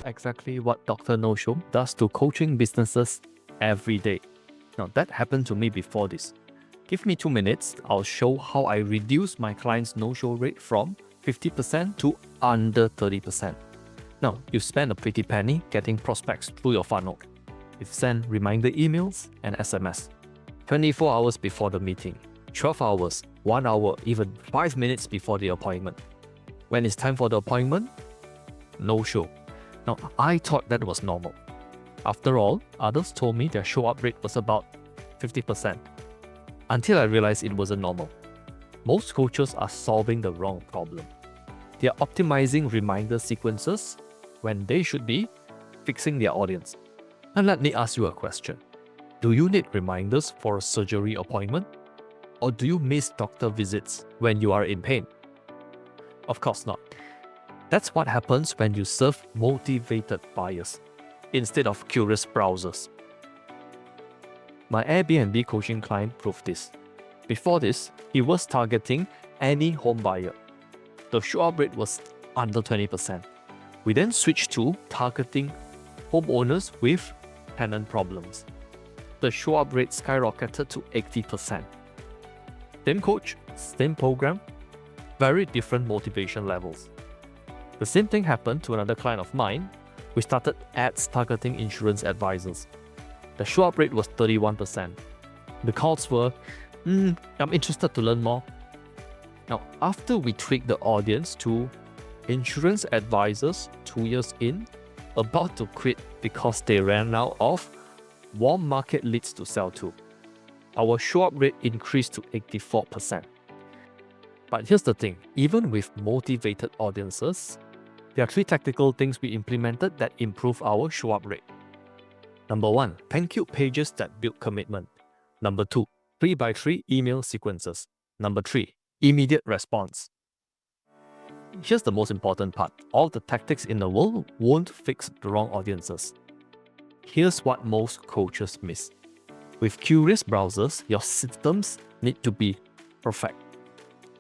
exactly what Dr. No-Show does to coaching businesses every day. Now, that happened to me before this. Give me 2 minutes, I'll show how I reduce my client's no-show rate from 50% to under 30%. Now, you spend a pretty penny getting prospects through your funnel. You send reminder emails and SMS. 24 hours before the meeting, 12 hours, 1 hour, even 5 minutes before the appointment. When it's time for the appointment, no show. Now, I thought that was normal. After all, others told me their show-up rate was about 50%. Until I realized it wasn't normal. Most coaches are solving the wrong problem. They are optimizing reminder sequences when they should be fixing their audience. And let me ask you a question. Do you need reminders for a surgery appointment? Or do you miss doctor visits when you are in pain? Of course not. That's what happens when you serve motivated buyers instead of curious browsers. My Airbnb coaching client proved this. Before this, he was targeting any home buyer. The show-up rate was under 20%. We then switched to targeting homeowners with tenant problems. The show-up rate skyrocketed to 80%. Same coach, same program, very different motivation levels. The same thing happened to another client of mine. We started ads targeting insurance advisors. The show-up rate was 31%. The calls were, I'm interested to learn more. Now, after we tweaked the audience to insurance advisors 2 years in, about to quit because they ran out of warm market leads to sell to, our show-up rate increased to 84%. But here's the thing, even with motivated audiences, there are 3 tactical things we implemented that improve our show-up rate. Number 1, thank you pages that build commitment. Number 2, 3x3 email sequences. Number 3, immediate response. Here's the most important part. All the tactics in the world won't fix the wrong audiences. Here's what most coaches miss. With curious browsers, your systems need to be perfect.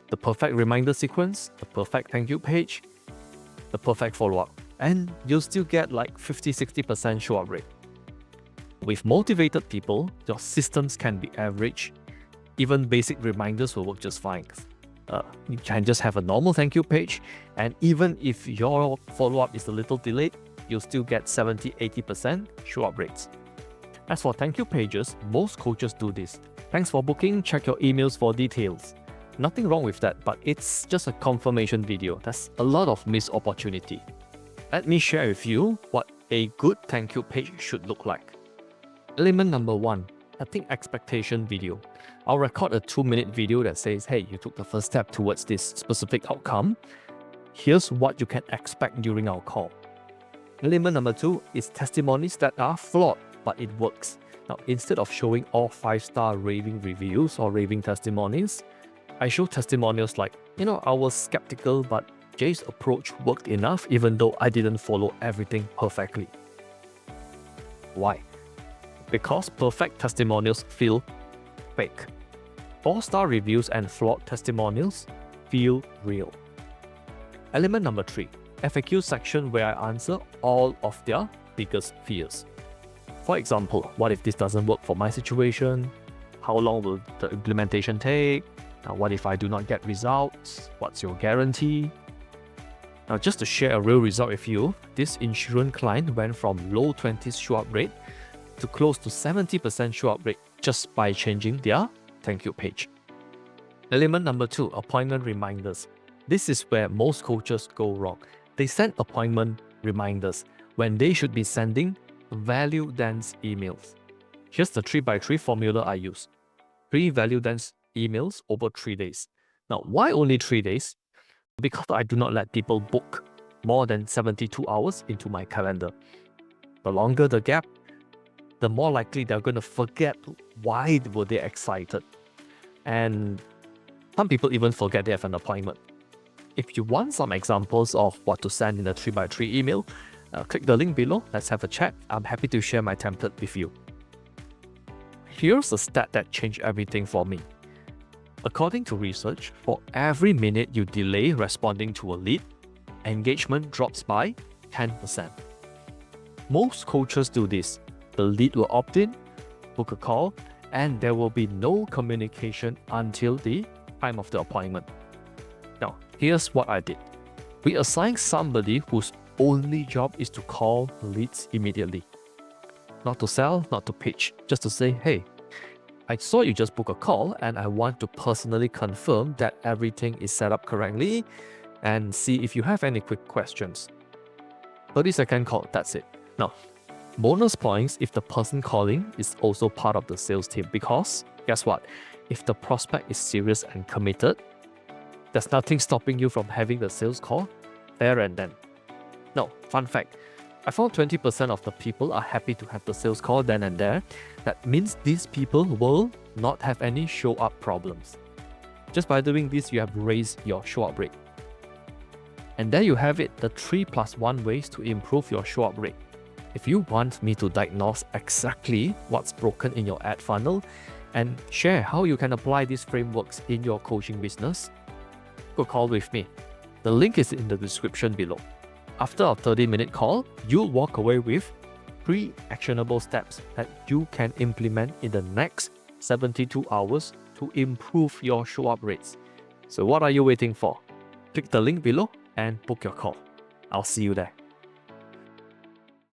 The perfect reminder sequence, the perfect thank you page, the perfect follow-up. And you'll still get like 50-60% show-up rate. With motivated people, your systems can be average. Even basic reminders will work just fine. You can just have a normal thank you page, and even if your follow-up is a little delayed, you'll still get 70-80% show-up rates. As for thank you pages, most coaches do this. Thanks for booking, check your emails for details. Nothing wrong with that, but it's just a confirmation video. That's a lot of missed opportunity. Let me share with you what a good thank you page should look like. Element number 1, setting expectation video. I'll record a 2-minute video that says, hey, you took the first step towards this specific outcome. Here's what you can expect during our call. Element number 2 is testimonies that are flawed, but it works. Now, instead of showing all 5-star raving reviews or raving testimonies, I show testimonials like, I was skeptical, but Jay's approach worked enough even though I didn't follow everything perfectly. Why? Because perfect testimonials feel fake. 4-star reviews and flawed testimonials feel real. Element number 3, FAQ section where I answer all of their biggest fears. For example, what if this doesn't work for my situation? How long will the implementation take? Now, what if I do not get results? What's your guarantee? Now, just to share a real result with you, this insurance client went from low 20s show-up rate to close to 70% show-up rate just by changing their thank you page. Element number 2, appointment reminders. This is where most coaches go wrong. They send appointment reminders when they should be sending value-dense emails. Here's the 3x3 formula I use. 3 value-dense emails over 3 days. Now, why only 3 days? Because I do not let people book more than 72 hours into my calendar. The longer the gap, the more likely they're going to forget why were they excited. And some people even forget they have an appointment. If you want some examples of what to send in a 3x3 email, click the link below. Let's have a chat. I'm happy to share my template with you. Here's a stat that changed everything for me. According to research, for every minute you delay responding to a lead, engagement drops by 10%. Most coaches do this. The lead will opt in, book a call, and there will be no communication until the time of the appointment. Now, here's what I did. We assigned somebody whose only job is to call leads immediately. Not to sell, not to pitch, just to say, hey, I saw you just book a call and I want to personally confirm that everything is set up correctly and see if you have any quick questions. 30-second call, that's it. Now, bonus points if the person calling is also part of the sales team, because guess what? If the prospect is serious and committed, there's nothing stopping you from having the sales call there and then. Now, fun fact, I found 20% of the people are happy to have the sales call then and there. That means these people will not have any show-up problems. Just by doing this, you have raised your show-up rate. And there you have it, the 3+1 ways to improve your show-up rate. If you want me to diagnose exactly what's broken in your ad funnel and share how you can apply these frameworks in your coaching business, book a call with me. The link is in the description below. After a 30-minute call, you'll walk away with 3 actionable steps that you can implement in the next 72 hours to improve your show-up rates. So what are you waiting for? Click the link below and book your call. I'll see you there.